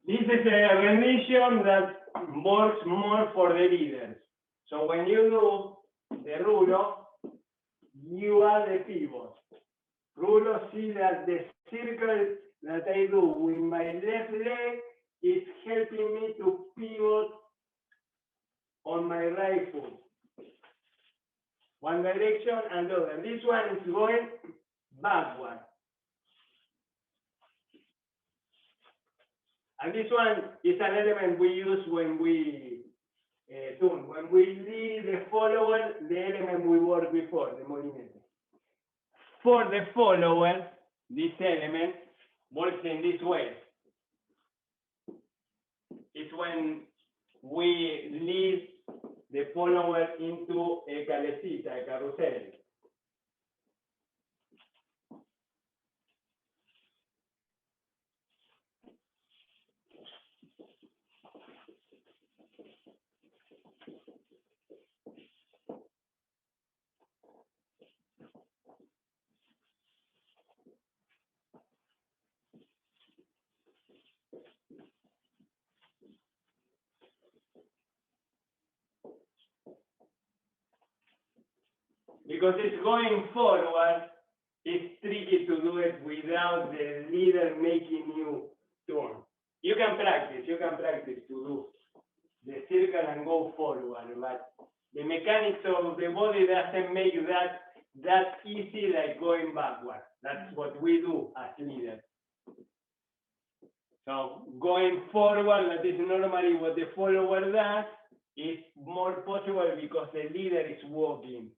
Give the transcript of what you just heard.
This is a rendition that works more for the leaders. So when you do the rulo, you add the pivot. Rulo, see that the circle that I do with my left leg is helping me to pivot on my right foot. One direction and the other. This one is going backward. And this one is an element we use when we tune. When we lead the follower, the element we worked before, the molinete. For the follower, this element works in this way. It's when we lead the follower into a calecita, a carrusel. Because it's going forward, it's tricky to do it without the leader making you turn. You can practice to do the circle and go forward, but the mechanics of the body doesn't make that easy like going backward. That's what we do as leaders. So going forward, that is normally what the follower does, is more possible because the leader is walking